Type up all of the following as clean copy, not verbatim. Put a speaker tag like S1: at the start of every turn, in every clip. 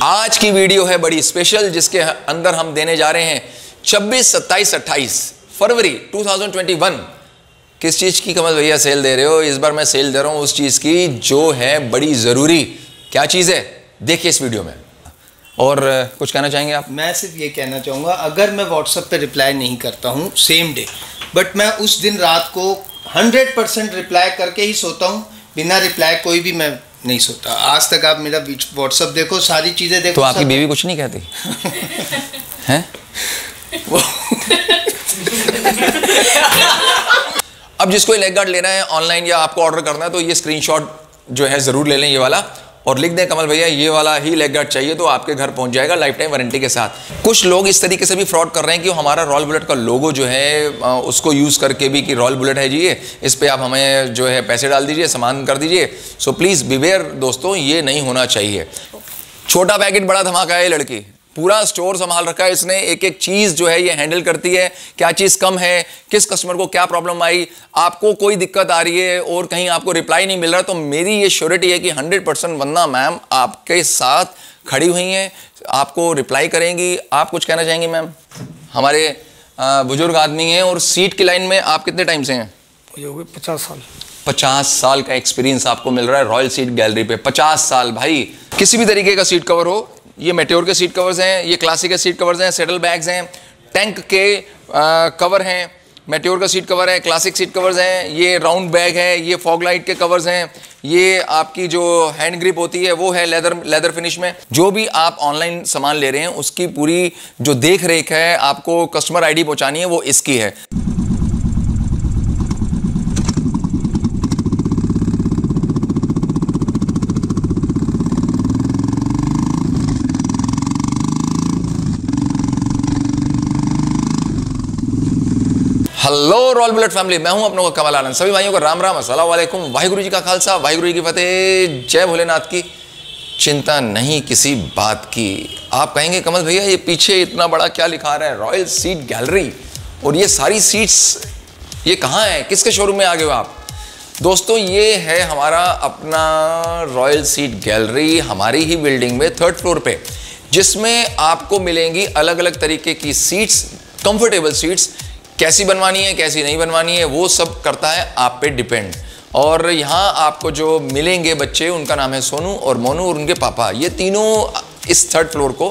S1: आज की वीडियो है बड़ी स्पेशल, जिसके अंदर हम देने जा रहे हैं 26, 27, 28 फरवरी 2021। किस चीज की कमल भैया सेल दे रहे हो? इस बार मैं सेल दे रहा हूं उस चीज की जो है बड़ी जरूरी। क्या चीज है देखिए इस वीडियो में। और कुछ कहना चाहेंगे आप?
S2: मैं सिर्फ ये कहना चाहूँगा, अगर मैं व्हाट्सएप पे रिप्लाई नहीं करता हूँ सेम डे, बट मैं उस दिन रात को 100% रिप्लाई करके ही सोता हूँ। बिना रिप्लाई कोई भी मैं नहीं सोता। आज तक आप मेरा व्हाट्सएप देखो, सारी चीज़ें देखो।
S1: तो आपकी बीवी कुछ नहीं कहती हैं? अब जिसको लेग गार्ड लेना है ऑनलाइन या आपको ऑर्डर करना है तो ये स्क्रीनशॉट जो है ज़रूर ले लें ये वाला, और लिख दें कमल भैया ये वाला ही लेग गार्ड चाहिए, तो आपके घर पहुंच जाएगा लाइफ टाइम वारंटी के साथ। कुछ लोग इस तरीके से भी फ्रॉड कर रहे हैं कि हमारा रॉयल बुलेट का लोगो जो है उसको यूज़ करके भी कि रॉयल बुलेट है जी ये, इस पर आप हमें जो है पैसे डाल दीजिए, सामान कर दीजिए। सो प्लीज़ बिवेयर दोस्तों, ये नहीं होना चाहिए। छोटा पैकेट बड़ा धमाका है। लड़की पूरा स्टोर संभाल रखा है इसने, एक एक चीज जो है ये हैंडल करती है। क्या चीज कम है, किस कस्टमर को क्या प्रॉब्लम आई, आपको कोई दिक्कत आ रही है और कहीं आपको रिप्लाई नहीं मिल रहा, तो मेरी ये श्योरिटी है कि 100% वंदना मैम आपके साथ खड़ी हुई हैं, आपको रिप्लाई करेंगी। आप कुछ कहना चाहेंगी मैम? हमारे बुजुर्ग आदमी हैं और सीट की लाइन में आप कितने टाइम से हैं?
S3: 50 साल।
S1: 50 साल का एक्सपीरियंस आपको मिल रहा है रॉयल सीट गैलरी पे। 50 साल भाई। किसी भी तरीके का सीट कवर हो, ये मेट्योर के सीट कवर्स हैं, ये क्लासिक के सीट कवर्स हैं, सेटल बैग्स हैं, टैंक के कवर हैं, मेट्योर का सीट कवर है, क्लासिक सीट कवर्स हैं, ये राउंड बैग है, ये फॉग लाइट के कवर्स हैं, ये आपकी जो हैंड ग्रिप होती है वो है लेदर फिनिश में। जो भी आप ऑनलाइन सामान ले रहे हैं उसकी पूरी जो देख रेख है, आपको कस्टमर आईडी पहुंचानी है, वो इसकी है। हेलो रॉयल बुलेट फैमिली, मैं हूं अपनों का कमल आनंद। सभी भाइयों को राम राम, अस्सलाम वालेकुम, वाहिगुरु जी का खालसा, वाहिगुरु जी की फतेह, जय भोलेनाथ की। चिंता नहीं किसी बात की। आप कहेंगे कमल भैया ये पीछे इतना बड़ा क्या लिखा रहा है, रॉयल सीट गैलरी, और ये सारी सीट्स ये कहाँ है, किसके शोरूम में आ गए हो आप? दोस्तों ये है हमारा अपना रॉयल सीट गैलरी, हमारी ही बिल्डिंग में 3rd फ्लोर पे, जिसमें आपको मिलेंगी अलग अलग तरीके की सीट्स, कंफर्टेबल सीट्स। कैसी बनवानी है कैसी नहीं बनवानी है वो सब करता है आप पे डिपेंड। और यहाँ आपको जो मिलेंगे बच्चे, उनका नाम है सोनू और मोनू और उनके पापा, ये तीनों इस 3rd फ्लोर को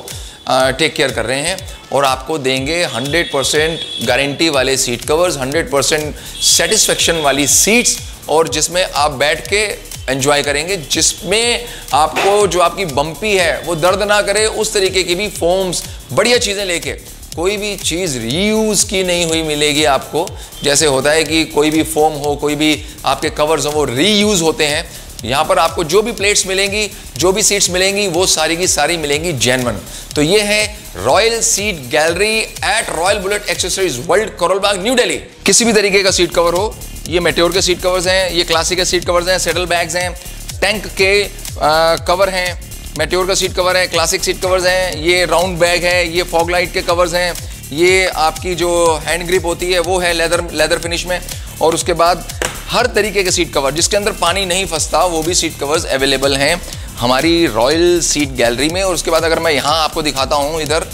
S1: टेक केयर कर रहे हैं और आपको देंगे 100% गारंटी वाले सीट कवर्स, 100% सेटिस्फेक्शन वाली सीट्स, और जिसमें आप बैठ के एंजॉय करेंगे, जिसमें आपको जो आपकी बम्पी है वो दर्द ना करे, उस तरीके की भी फोम्स, बढ़िया चीज़ें लेके। कोई भी चीज़ रीयूज़ की नहीं हुई मिलेगी आपको। जैसे होता है कि कोई भी फोम हो, कोई भी आपके कवर्स हो, वो रीयूज़ होते हैं। यहाँ पर आपको जो भी प्लेट्स मिलेंगी, जो भी सीट्स मिलेंगी, वो सारी की सारी मिलेंगी जेन्युइन। तो ये है Royal Seat Gallery at Royal Bullet accessories World, Karol Bagh, New Delhi. किसी भी तरीके का सीट कवर हो, ये मेट्योर के सीट कवर्स हैं, ये क्लासिक के सीट कवर्स हैं, सेटल बैग्स हैं, टैंक के कवर हैं, मेट्योर का सीट कवर है, क्लासिक सीट कवर्स हैं, ये राउंड बैग है, ये फॉग लाइट के कवर्स हैं, ये आपकी जो हैंड ग्रिप होती है वो है लेदर फिनिश में, और उसके बाद हर तरीके के सीट कवर जिसके अंदर पानी नहीं फंसता वो भी सीट कवर्स अवेलेबल हैं हमारी रॉयल सीट गैलरी में। और उसके बाद अगर मैं यहाँ आपको दिखाता हूँ इधर,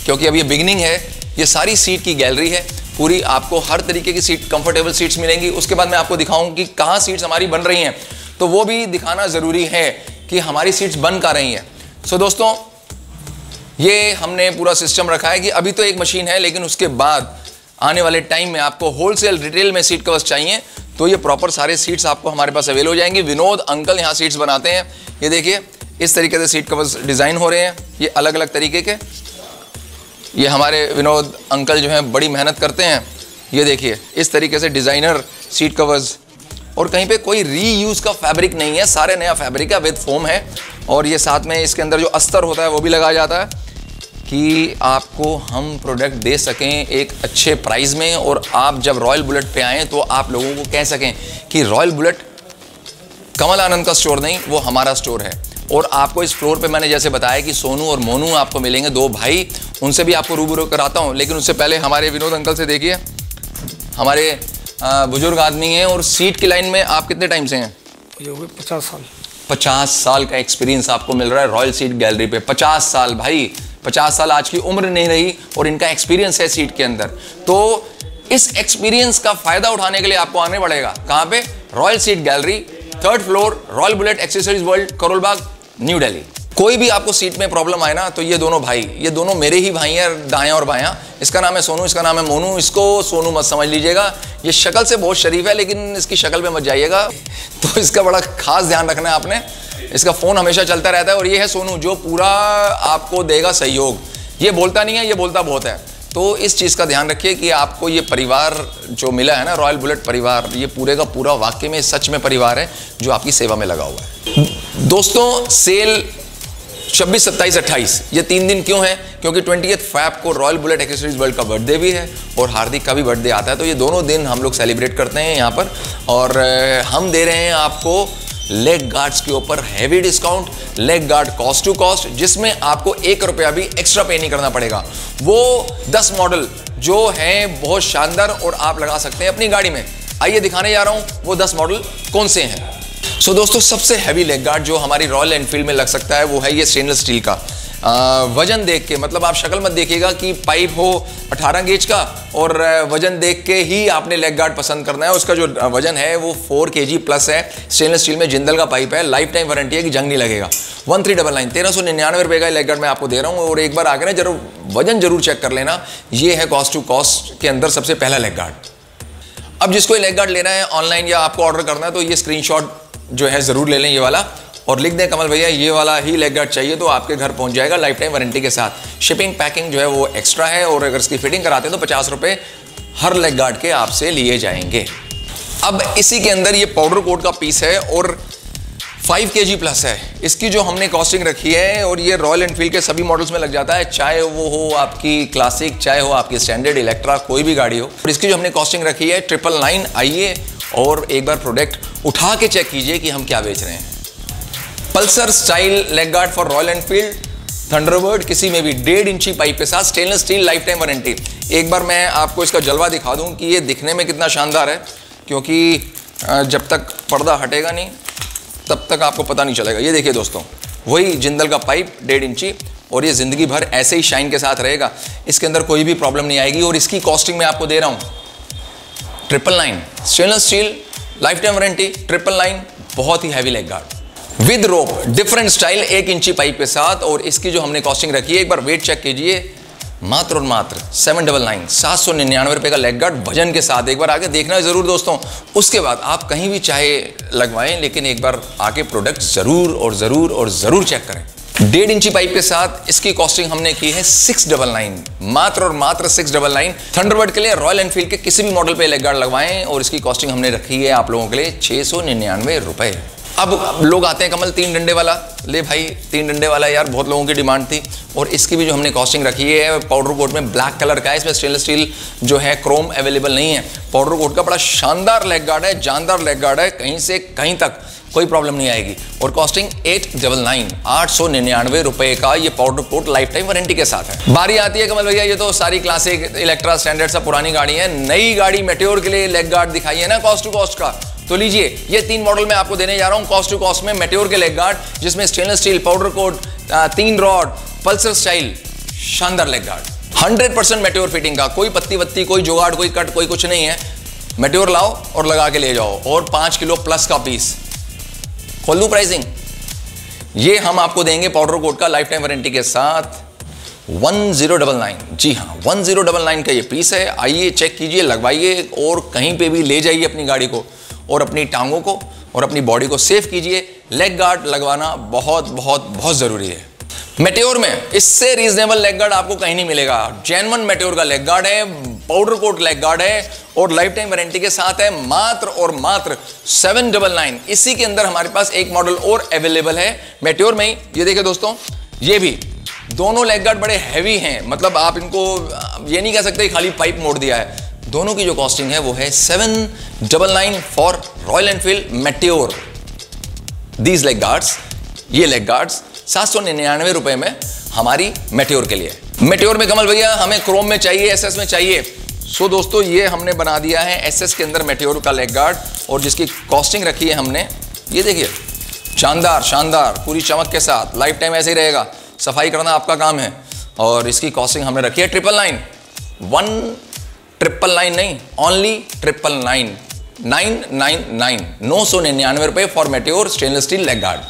S1: क्योंकि अब ये बिगनिंग है, ये सारी सीट की गैलरी है पूरी, आपको हर तरीके की सीट, कंफर्टेबल सीट्स मिलेंगी। उसके बाद मैं आपको दिखाऊँ कि कहाँ सीट्स हमारी बन रही हैं, तो वो भी दिखाना ज़रूरी है कि हमारी सीट्स बन का रही हैं। सो दोस्तों ये हमने पूरा सिस्टम रखा है कि अभी तो एक मशीन है, लेकिन उसके बाद आने वाले टाइम में आपको होलसेल रिटेल में सीट कवर्स चाहिए तो ये प्रॉपर सारे सीट्स आपको हमारे पास अवेलेबल हो जाएंगी। विनोद अंकल यहाँ सीट्स बनाते हैं। ये देखिए इस तरीके से सीट कवर्स डिज़ाइन हो रहे हैं, ये अलग अलग तरीके के। ये हमारे विनोद अंकल जो हैं बड़ी मेहनत करते हैं। ये देखिए इस तरीके से डिज़ाइनर सीट कवर्स, और कहीं पे कोई रीयूज़ का फैब्रिक नहीं है, सारे नया फैब्रिक है, विद फोम है। और ये साथ में इसके अंदर जो अस्तर होता है वो भी लगाया जाता है कि आपको हम प्रोडक्ट दे सकें एक अच्छे प्राइस में, और आप जब रॉयल बुलेट पे आएँ तो आप लोगों को कह सकें कि रॉयल बुलेट कमल आनंद का स्टोर नहीं, वो हमारा स्टोर है। और आपको इस फ्लोर पे मैंने जैसे बताया कि सोनू और मोनू आपको मिलेंगे, 2 भाई, उनसे भी आपको रूबरू कराता हूँ। लेकिन उससे पहले हमारे विनोद अंकल से देखिए, हमारे बुजुर्ग आदमी हैं और सीट की लाइन में आप कितने टाइम से हैं?
S3: 50 साल।
S1: 50 साल का एक्सपीरियंस आपको मिल रहा है रॉयल सीट गैलरी पे। 50 साल भाई, 50 साल आज की उम्र नहीं रही और इनका एक्सपीरियंस है सीट के अंदर। तो इस एक्सपीरियंस का फायदा उठाने के लिए आपको आने पड़ेगा कहां पे? Royal Seat Gallery, 3rd floor, Royal Bullet accessories World, Karol Bagh, New Delhi. कोई भी आपको सीट में प्रॉब्लम आए ना तो ये दोनों भाई, ये दोनों मेरे ही भाई हैं, दाएं और बायां। इसका नाम है सोनू, इसका नाम है मोनू। इसको सोनू मत समझ लीजिएगा, ये शक्ल से बहुत शरीफ है लेकिन इसकी शक्ल पे मत जाइएगा, तो इसका बड़ा खास ध्यान रखना है आपने। इसका फोन हमेशा चलता रहता है। और ये है सोनू जो पूरा आपको देगा सहयोग। ये बोलता नहीं है, ये बोलता बहुत है। तो इस चीज़ का ध्यान रखिए कि आपको ये परिवार जो मिला है ना, रॉयल बुलेट परिवार, ये पूरे का पूरा वाकई में सच में परिवार है जो आपकी सेवा में लगा हुआ है। दोस्तों, सेल 26, 27, 28 ये 3 दिन क्यों है? क्योंकि 20 फैब को रॉयल बुलेट एक्सेसरीज वर्ल्ड का बर्थडे भी है और हार्दिक का भी बर्थडे आता है। तो ये दोनों दिन हम लोग सेलिब्रेट करते हैं यहाँ पर। और हम दे रहे हैं आपको लेग गार्ड्स के ऊपर heavy discount, leg guard cost to cost, जिसमें आपको 1 रुपया भी एक्स्ट्रा पे नहीं करना पड़ेगा। वो 10 मॉडल जो हैं बहुत शानदार और आप लगा सकते हैं अपनी गाड़ी में। आइए दिखाने जा रहा हूँ वो 10 मॉडल कौन से हैं। सो दोस्तों, सबसे हैवी लेग गार्ड जो हमारी रॉयल एनफील्ड में लग सकता है वो है ये स्टेनलेस स्टील का। वजन देख के, मतलब आप शक्ल मत देखिएगा कि पाइप हो 18 गेज का और वजन देख के ही आपने लेग गार्ड पसंद करना है। उसका जो वजन है वो 4 kg प्लस है। स्टेनलेस स्टील में जिंदल का पाइप है, लाइफ टाइम वारंटी है कि जंग नहीं लगेगा। 1399 1399 रुपये का लेग गार्ड मैं आपको दे रहा हूँ। और एक बार आकर ना जरूर वजन जरूर चेक कर लेना। ये है कॉस्ट टू कॉस्ट के अंदर सबसे पहला लेग गार्ड। अब जिसको ये लेग गार्ड लेना है ऑनलाइन या आपको ऑर्डर करना है तो ये स्क्रीनशॉट जो है ज़रूर ले लें ये वाला, और लिख दें कमल भैया ये वाला ही लेग गार्ड चाहिए, तो आपके घर पहुंच जाएगा लाइफ टाइम वारंटी के साथ। शिपिंग पैकिंग जो है वो एक्स्ट्रा है और अगर इसकी फिटिंग कराते हैं तो 50 रुपये हर लेग गार्ड के आपसे लिए जाएंगे। अब इसी के अंदर ये पाउडर कोट का पीस है और 5 kg प्लस है। इसकी जो हमने कॉस्टिंग रखी है, और ये रॉयल एनफील्ड के सभी मॉडल्स में लग जाता है, चाहे वो हो आपकी क्लासिक, चाहे हो आपकी स्टैंडर्ड, इलेक्ट्रा, कोई भी गाड़ी हो। और इसकी जो हमने कॉस्टिंग रखी है 999। आइए और एक बार प्रोडक्ट उठा के चेक कीजिए कि हम क्या बेच रहे हैं। Pulsar style leg guard for royal Enfield Thunderbird, किसी में भी 1.5 इंची पाइप के साथ, stainless steel, life time warranty. एक बार मैं आपको इसका जलवा दिखा दूं कि ये दिखने में कितना शानदार है, क्योंकि जब तक पर्दा हटेगा नहीं तब तक आपको पता नहीं चलेगा। ये देखिए दोस्तों, वही जिंदल का पाइप 1.5 इंची, और ये जिंदगी भर ऐसे ही शाइन के साथ रहेगा। इसके अंदर कोई भी प्रॉब्लम नहीं आएगी। और इसकी कॉस्टिंग मैं आपको दे रहा हूँ 999, stainless steel, life time warranty, 999, बहुत ही heavy leg guard with rope, different style, 1 इंची पाइप के साथ। और इसकी जो हमने कॉस्टिंग रखी है, एक बार वेट चेक कीजिए, मात्र और मात्र 799, 799 रुपये का लेग गार्ड वजन के साथ। एक बार आके देखना जरूर दोस्तों। उसके बाद आप कहीं भी चाहे लगवाएं, लेकिन एक बार आके प्रोडक्ट जरूर और जरूर और जरूर चेक करें। 1.5 इंची पाइप के साथ इसकी कॉस्टिंग हमने की है 699, मात्र और मात्र 699। थंडरबर्ड के लिए रॉयल एनफील्ड के किसी भी मॉडल पे लेग गार्ड लगवाएं, और इसकी कॉस्टिंग हमने रखी है आप लोगों के लिए 699 रुपये। अब लोग आते हैं कमल 3 डंडे वाला ले भाई, 3 डंडे वाला यार बहुत लोगों की डिमांड थी। और इसकी भी जो हमने कॉस्टिंग रखी है पाउडर कोट में, ब्लैक कलर का है, इसमें स्टेनलेस स्टील जो है क्रोम अवेलेबल नहीं है। पाउडर कोट का बड़ा शानदार लेग गार्ड है, जानदार लेग गार्ड है, कहीं से कहीं तक कोई प्रॉब्लम नहीं आएगी। और कॉस्टिंग 899, 899 रुपये का ये powder coat life time warranty के साथ है। बारी आती है कमल भैया, ये तो सारी क्लासिक, इलेक्ट्रा, स्टैंडर्ड सब पुरानी गाड़ी है। नई गाड़ी मेट्योर के लिए लेग गार्ड दिखाइए ना कॉस्ट टू कॉस्ट का। तो लीजिए, ये 3 मॉडल मैं आपको देने जा रहा हूं कॉस्ट टू कॉस्ट में, मेट्योर के लेग गार्ड, जिसमें stainless steel, powder coat, 3 rod, Pulsar style, शानदार लेग गार्ड, 100% मेट्योर फिटिंग का, कोई पत्ती वत्ती, कोई जुगाड़, कोई कट, कोई कुछ नहीं है। मेट्योर लाओ और लगा के ले जाओ। और 5 किलो प्लस का पीस। खोल दूं प्राइसिंग, ये हम आपको देंगे पाउडर कोट का लाइफ टाइम वारंटी के साथ 1099। जी हाँ, 1099 का ये पीस है। आइए चेक कीजिए, लगवाइए और कहीं पे भी ले जाइए अपनी गाड़ी को और अपनी टांगों को और अपनी बॉडी को सेफ कीजिए। लेग गार्ड लगवाना बहुत बहुत बहुत जरूरी है। मेट्योर में इससे रीजनेबल लेग गार्ड आपको कहीं नहीं मिलेगा। जेन्युइन मेट्योर का लेग गार्ड है, पाउडर कोट लेग गार्ड है और लाइफ टाइम वारंटी के साथ है, मात्र और मात्र 799। इसी के अंदर हमारे पास एक मॉडल और अवेलेबल है मेट्योर में ही। ये देखिए दोस्तों, ये भी दोनों लेग गार्ड बड़े हैवी हैं, मतलब आप इनको ये नहीं कह सकते खाली पाइप मोड़ दिया है। दोनों की जो कॉस्टिंग है वो है 799 for royal Enfield meteor. These leg guards, ये लेग गार्ड्स 799 रुपए में हमारी मेट्योर के लिए। मेट्योर में कमल भैया हमें क्रोम में चाहिए, एसएस में चाहिए। सो दोस्तों, ये हमने बना दिया है एसएस के अंदर मेट्योर का लेग गार्ड, और जिसकी कॉस्टिंग रखी है हमने, ये देखिए शानदार शानदार, पूरी चमक के साथ लाइफ टाइम ऐसे ही रहेगा। सफाई करना आपका काम है। और इसकी कॉस्टिंग हमने रखी है 999, 1999 नहीं, ओनली 999, 999, 999 रुपये for meteor stainless steel leg guard.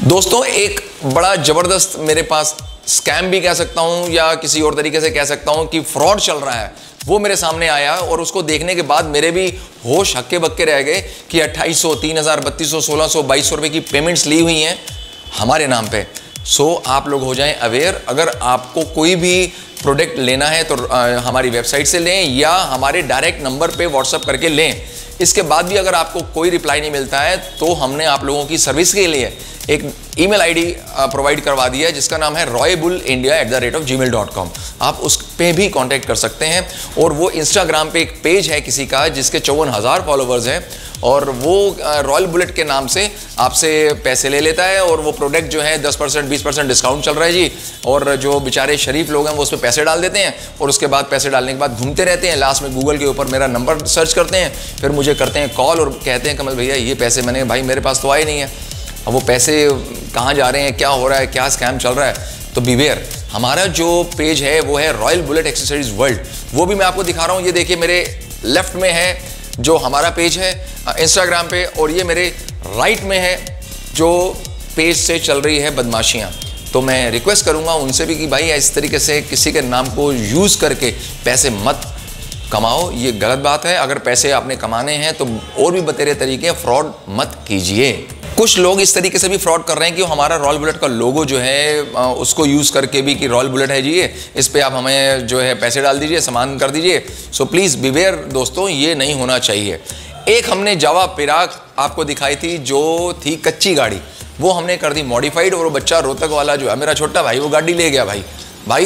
S1: दोस्तों एक बड़ा जबरदस्त मेरे पास स्कैम भी कह सकता हूं या किसी और तरीके से कह सकता हूं कि फ्रॉड चल रहा है, वो मेरे सामने आया और उसको देखने के बाद मेरे भी होश हक्के बक्के रह गए कि 2800, 3000, 3200, 1600, 2200 रुपये की पेमेंट्स ली हुई हैं हमारे नाम पे। सो आप लोग हो जाएं अवेयर। अगर आपको कोई भी प्रोडक्ट लेना है तो हमारी वेबसाइट से लें या हमारे डायरेक्ट नंबर पे व्हाट्सअप करके लें। इसके बाद भी अगर आपको कोई रिप्लाई नहीं मिलता है तो हमने आप लोगों की सर्विस के लिए एक ईमेल आईडी प्रोवाइड करवा दिया है जिसका नाम है roybulindia@gmail.com। आप उस पे भी कांटेक्ट कर सकते हैं। और वो इंस्टाग्राम पे एक पेज है किसी का जिसके 54,000 फॉलोवर्स हैं और वो रॉयल बुलेट के नाम से आपसे पैसे ले लेता है और वो प्रोडक्ट जो है 10%, 20% डिस्काउंट चल रहा है जी। और जो बेचारे शरीफ लोग हैं वो उस पर पैसे डाल देते हैं और उसके बाद पैसे डालने के बाद घूमते रहते हैं। लास्ट में गूगल के ऊपर मेरा नंबर सर्च करते हैं, फिर मुझे करते हैं कॉल और कहते हैं कमल भैया ये पैसे मैंने, भाई मेरे पास तो आए नहीं है। अब वो पैसे कहाँ जा रहे हैं, क्या हो रहा है, क्या स्कैम चल रहा है, तो बीवेयर। हमारा जो पेज है वो है रॉयल बुलेट एक्सेसरीज वर्ल्ड। वो भी मैं आपको दिखा रहा हूँ। ये देखिए मेरे लेफ्ट में है जो हमारा पेज है इंस्टाग्राम पे, और ये मेरे राइट में है जो पेज से चल रही है बदमाशियाँ। तो मैं रिक्वेस्ट करूँगा उनसे भी कि भाई इस तरीके से किसी के नाम को यूज़ करके पैसे मत कमाओ, ये गलत बात है। अगर पैसे आपने कमाने हैं तो और भी बतेरे तरीके, फ्रॉड मत कीजिए। कुछ लोग इस तरीके से भी फ्रॉड कर रहे हैं कि हमारा रॉयल बुलेट का लोगो जो है उसको यूज़ करके भी कि रॉयल बुलेट है जी ये, इस पे आप हमें जो है पैसे डाल दीजिए, सामान कर दीजिए। सो प्लीज़ बिवेयर दोस्तों, ये नहीं होना चाहिए। एक हमने जावा पिराक आपको दिखाई थी जो थी कच्ची गाड़ी, वो हमने कर दी मॉडिफाइड। और वो बच्चा रोहतक वाला जो है मेरा छोटा भाई, वो गाड़ी ले गया। भाई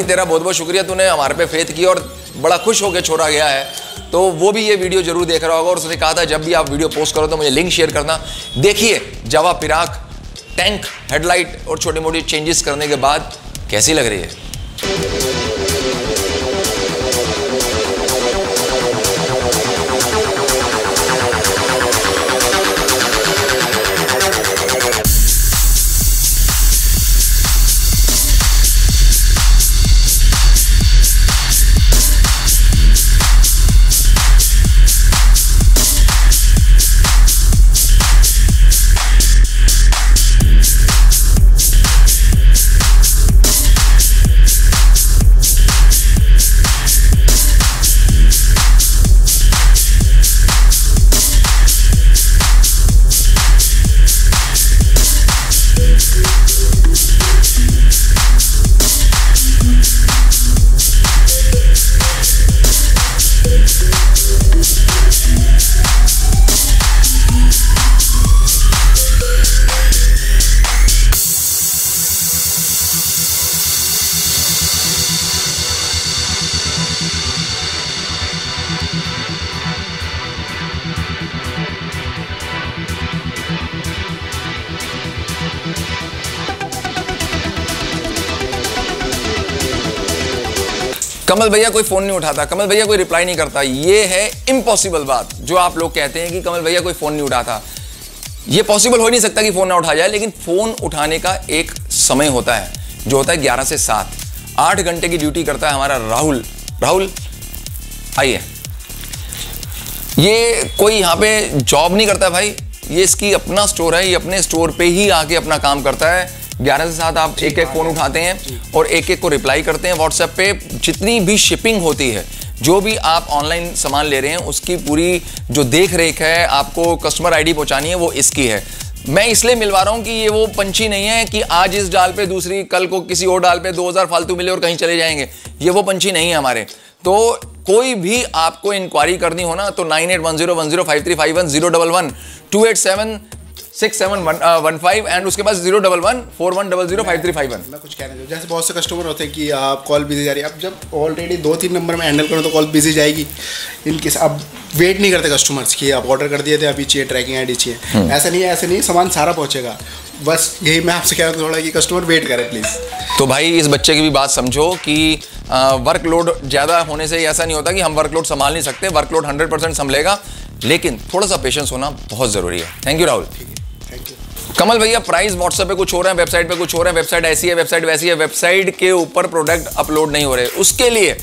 S1: तेरा बहुत बहुत शुक्रिया, तूने हमारे पे फेथ की और बड़ा खुश होकर छोड़ा गया है। तो वो भी ये वीडियो जरूर देख रहा होगा और उसने कहा था जब भी आप वीडियो पोस्ट करो तो मुझे लिंक शेयर करना। देखिए जावा पिराक टैंक, हेडलाइट और छोटी मोटी चेंजेस करने के बाद कैसी लग रही है। कमल भैया कोई फोन नहीं उठाता, कमल भैया कोई रिप्लाई नहीं करता। ये है इम्पॉसिबल बात जो आप लोग कहते हैं कि कमल भैया कोई फोन नहीं उठाता। ये पॉसिबल हो नहीं सकता कि फोन ना उठा जाए, लेकिन फोन उठाने का एक समय होता है जो होता है 11 से 7, 8 घंटे की ड्यूटी करता है हमारा राहुल। राहुल आइए। ये कोई यहाँ पे जॉब नहीं करता भाई, ये इसकी अपना स्टोर है, ये अपने स्टोर पे ही आके अपना काम करता है। 11 से 7 आप एक एक फ़ोन उठाते हैं और एक एक को रिप्लाई करते हैं व्हाट्सएप पे। जितनी भी शिपिंग होती है, जो भी आप ऑनलाइन सामान ले रहे हैं, उसकी पूरी जो देख रेख है, आपको कस्टमर आईडी पहुंचानी है, वो इसकी है। मैं इसलिए मिलवा रहा हूं कि ये वो पंछी नहीं है कि आज इस डाल पे दूसरी, कल को किसी और डाल पे 2000 फालतू मिले और कहीं चले जाएंगे। ये वो पंछी नहीं है हमारे। तो कोई भी आपको इंक्वायरी करनी हो ना तो 9810105351 011 287 6715 एंड उसके पास 01141005351।
S3: मैं कुछ कहना चाहूँ, जैसे बहुत से कस्टमर होते हैं कि आप कॉल बिजी जा रही है। अब जब ऑलरेडी 2-3 नंबर में हैंडल करो तो कॉल बिजी जाएगी। इनके अब वेट नहीं करते कस्टमर्स की, आप ऑर्डर कर दिए थे अभी चाहिए, ट्रैकिंग आईडी चाहिए, ऐसा नहीं, सामान सारा पहुँचेगा। बस यही मैं आपसे कह रहा हूँ थोड़ा कि कस्टमर वेट करे प्लीज़।
S1: तो भाई इस बच्चे की भी बात समझो कि वर्कलोड ज़्यादा होने से ऐसा नहीं होता कि हम वर्कलोड संभाल नहीं सकते। वर्कलोड 100% संभलेगा, लेकिन थोड़ा सा पेशेंस होना बहुत ज़रूरी है। Thank you Rahul.
S3: Thank you.
S1: Kamal भैया प्राइस व्हाट्सएप पे कुछ हो रहा है, वेबसाइट पे कुछ हो रहा है, वेबसाइट ऐसी है, वेबसाइट वैसी है, वेबसाइट के ऊपर प्रोडक्ट अपलोड नहीं हो रहे। उसके लिए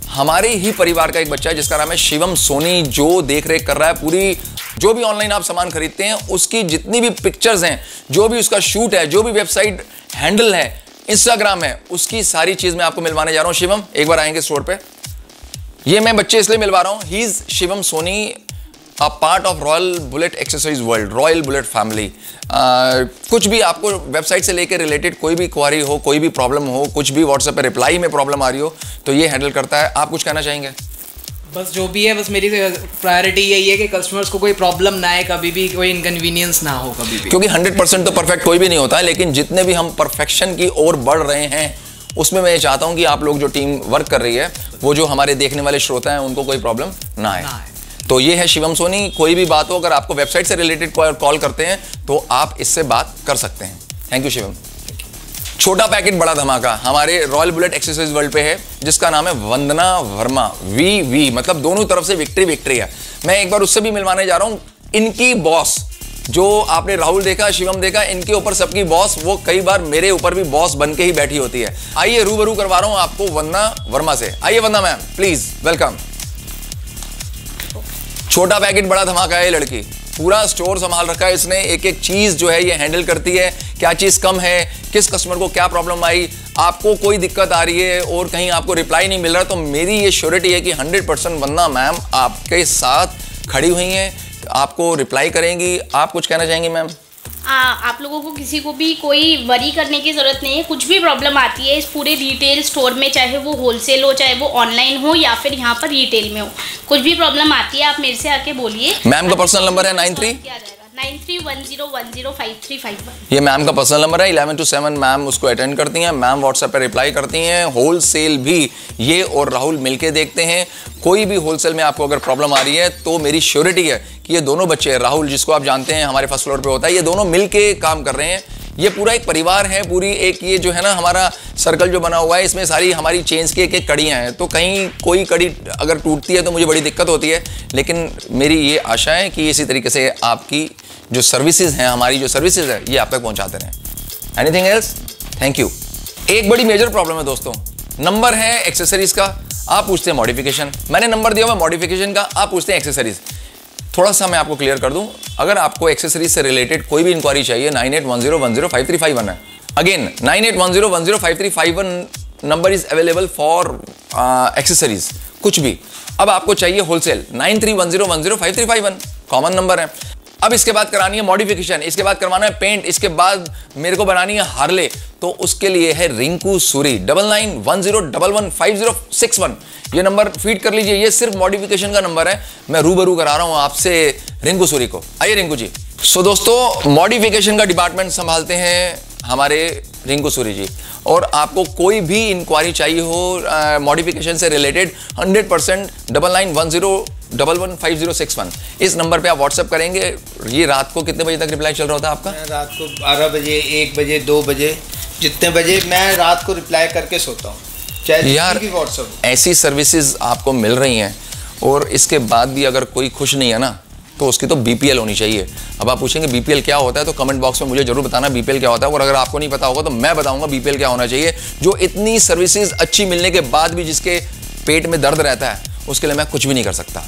S1: हमारे ही परिवार का एक बच्चा है जिसका नाम है शिवम सोनी, जो देख रेख कर रहा है पूरी, जो भी ऑनलाइन आप सामान खरीदते हैं उसकी जितनी भी पिक्चर्स हैं, जो भी उसका शूट है, जो भी वेबसाइट हैंडल है, इंस्टाग्राम है, उसकी सारी चीज मैं आपको मिलवाने जा रहा हूं। शिवम एक बार आएंगे स्टोर पे। ये मैं बच्चे इसलिए मिलवा रहा हूं, he is Shivam Soni, a part of Royal Bullet accessories world, Royal Bullet family. कुछ भी आपको वेबसाइट से लेकर रिलेटेड कोई भी क्वारी हो, कोई भी प्रॉब्लम हो, कुछ भी व्हाट्सएप पे रिप्लाई में प्रॉब्लम आ रही हो, तो ये हैंडल करता है। आप कुछ कहना चाहेंगे?
S4: बस जो भी है, बस मेरी प्रायोरिटी यही है कि कस्टमर्स को कोई प्रॉब्लम ना आए, कभी भी कोई इनकन्वीनियंस ना हो कभी भी।
S1: क्योंकि 100% तो परफेक्ट कोई भी नहीं होता है, लेकिन जितने भी हम परफेक्शन की ओर बढ़ रहे हैं उसमें मैं ये चाहता हूं कि आप लोग जो टीम वर्क कर रही है, वो जो हमारे देखने वाले श्रोता हैं, उनको कोई प्रॉब्लम ना आए। तो ये है शिवम सोनी। कोई भी बात हो, अगर आपको वेबसाइट से रिलेटेड कॉल करते हैं तो आप इससे बात कर सकते हैं। Thank you Shivam. छोटा पैकेट बड़ा धमाका हमारे रॉयल बुलेट एक्सेसरीज वर्ल्ड पे है, जिसका नाम है वंदना वर्मा। वी मतलब दोनों तरफ से विक्ट्री है। मैं एक बार उससे भी मिलवाने जा रहा हूं। इनकी बॉस, जो आपने राहुल देखा, शिवम देखा, इनके ऊपर सबकी बॉस, वो कई बार मेरे ऊपर भी बॉस बन के ही बैठी होती है। आइए रूबरू करवा रहा हूं आपको वंदना वर्मा से। आइए वंदना मैम, प्लीज वेलकम। छोटा पैकेट बड़ा धमाका है। ये लड़की पूरा स्टोर संभाल रखा है इसने, एक एक चीज जो है ये हैंडल करती है। क्या चीज कम है, किस कस्टमर को क्या प्रॉब्लम आई, आपको कोई दिक्कत आ रही है और कहीं आपको रिप्लाई नहीं मिल रहा, तो मेरी ये श्योरिटी है कि 100% वंदना मैम आपके साथ खड़ी हुई हैं, आपको रिप्लाई करेंगी। आप कुछ कहना चाहेंगी मैम?
S5: आप लोगों को किसी को भी कोई वरी करने की ज़रूरत नहीं है। कुछ भी प्रॉब्लम आती है इस पूरे रिटेल स्टोर में, चाहे वो होलसेल हो, चाहे वो ऑनलाइन हो, या फिर यहाँ पर रिटेल में हो, कुछ भी प्रॉब्लम आती है आप मेरे से आके बोलिए।
S1: मैम का पर्सनल नंबर है
S5: 9310105351।
S1: ये मैम का पर्सनल नंबर है। 11 to 7 मैम उसको अटेंड करती हैं, मैम व्हाट्सएप पे रिप्लाई करती हैं। होलसेल भी ये और राहुल मिलके देखते हैं। कोई भी होलसेल में आपको अगर प्रॉब्लम आ रही है तो मेरी श्योरिटी है कि ये दोनों बच्चे, राहुल जिसको आप जानते हैं हमारे फर्स्ट फ्लोर पे होता है, ये दोनों मिलके काम कर रहे हैं। ये पूरा एक परिवार है, पूरी एक ये जो है ना हमारा सर्कल जो बना हुआ है, इसमें सारी हमारी चेन्स की एक एक कड़ियाँ हैं। तो कहीं कोई कड़ी अगर टूटती है तो मुझे बड़ी दिक्कत होती है, लेकिन मेरी ये आशा है कि इसी तरीके से आपकी जो सर्विसेज हैं, हमारी जो सर्विसेज है, ये आप तक पहुंचाते रहें। Anything else? Thank you. एक बड़ी मेजर प्रॉब्लम है दोस्तों, नंबर है एक्सेसरीज का, आप पूछते हैं मॉडिफिकेशन। मैंने नंबर दिया हुआ मॉडिफिकेशन का, आप पूछते हैं एक्सेसरीज। थोड़ा सा मैं आपको क्लियर कर दूं, अगर आपको एक्सेसरीज से रिलेटेड कोई भी इंक्वायरी चाहिए, 9810105351 है। Again 9810105351 number is available for accessories, कुछ भी। अब आपको चाहिए होलसेल, 9310105351 कॉमन नंबर है। अब इसके बाद करानी है मॉडिफिकेशन, इसके बाद करवाना है पेंट, इसके बाद मेरे को बनानी है हार्ले, तो उसके लिए है रिंकू सूरी। 9910115061 ये नंबर फीड कर लीजिए। ये सिर्फ मॉडिफिकेशन का नंबर है। मैं रूबरू करा रहा हूं आपसे रिंकू सूरी को। आइए रिंकू जी। सो दोस्तों, मॉडिफिकेशन का डिपार्टमेंट संभालते हैं हमारे रिंकू सूरी जी, और आपको कोई भी इंक्वायरी चाहिए हो मॉडिफिकेशन से रिलेटेड, 100% 9910115061 इस नंबर पे आप व्हाट्सएप करेंगे। ये रात को कितने बजे तक रिप्लाई चल रहा होता है आपका?
S2: रात को 12 बजे, 1 बजे, 2 बजे, जितने बजे मैं रात को रिप्लाई करके सोता हूँ, चाहे
S1: यार
S2: भी व्हाट्सएप।
S1: ऐसी सर्विसेज आपको मिल रही हैं और इसके बाद भी अगर कोई खुश नहीं है ना, तो उसकी तो बीपीएल होनी चाहिए। अब आप पूछेंगे बीपीएल क्या होता है, तो कमेंट बॉक्स में मुझे जरूर बताना बीपीएल क्या होता है, और अगर आपको नहीं पता होगा तो मैं बताऊंगा बीपीएल क्या होना चाहिए। जो इतनी सर्विसेज अच्छी मिलने के बाद भी जिसके पेट में दर्द रहता है, उसके लिए मैं कुछ भी नहीं कर सकता।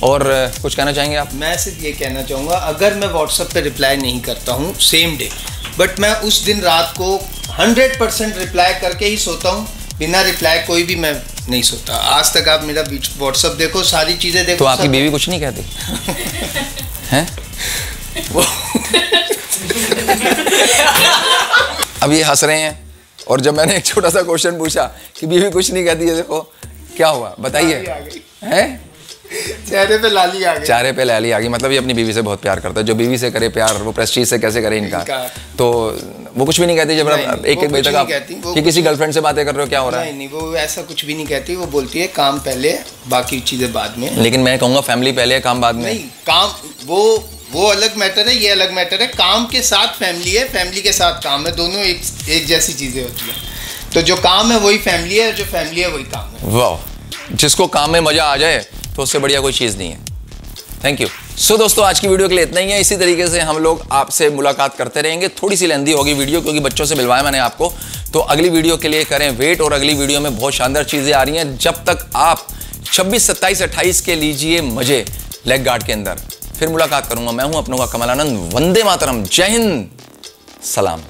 S1: और कुछ कहना चाहेंगे आप?
S2: मैं सिर्फ ये कहना चाहूँगा, अगर मैं व्हाट्सएप पे रिप्लाई नहीं करता हूँ सेम डे, बट मैं उस दिन रात को 100% रिप्लाई करके ही सोता हूँ। बिना रिप्लाई कोई भी मैं नहीं सोता। आज तक आप मेरा व्हाट्सएप देखो, सारी चीज़ें देखो।
S1: तो आपकी बीवी कुछ नहीं कहती हैं? अब ये हंस रहे हैं, और जब मैंने एक छोटा सा क्वेश्चन पूछा कि बीवी कुछ नहीं कहती है, देखो क्या हुआ, बताइए। हैं?
S2: चेहरे पे लाली आ गई।
S1: चेहरे पे लाली आ गई। मतलब ये अपनी बीवी से बहुत प्यार करता है। जो बीवी से करे प्यार, वो प्रेस्टीज से कैसे करे इनका। तो वो कुछ भी नहीं कहती जब एक बजे तक आप कि किसी गर्लफ्रेंड से बातें कर रहे हो, क्या हो रहा है?
S2: नहीं, वो ऐसा कुछ भी नहीं कहती। वो बोलती है काम पहले, बाकी चीजें बाद में।
S1: लेकिन मैं कहूँगा फैमिली पहले, काम बाद में।
S2: नहीं, काम वो अलग मैटर है, ये अलग मैटर है। काम के साथ फैमिली है, फैमिली के साथ काम है, दोनों एक जैसी चीजें होती है। तो जो काम है वही फैमिली है, जो फैमिली है वही काम है।
S1: वाह, जिसको काम में मजा आ जाए तो उससे बढ़िया कोई चीज़ नहीं है। Thank you. सो दोस्तों आज की वीडियो के लिए इतना ही है। इसी तरीके से हम लोग आपसे मुलाकात करते रहेंगे। थोड़ी सी लेंदी होगी वीडियो क्योंकि बच्चों से मिलवाया मैंने आपको, तो अगली वीडियो के लिए करें वेट। और अगली वीडियो में बहुत शानदार चीज़ें आ रही हैं। जब तक आप 26, 27, 28 के लीजिए मजे लेग गार्ड के अंदर। फिर मुलाकात करूंगा। मैं हूं अपनों का कमल आनंद। वंदे मातरम, जय हिंद, सलाम।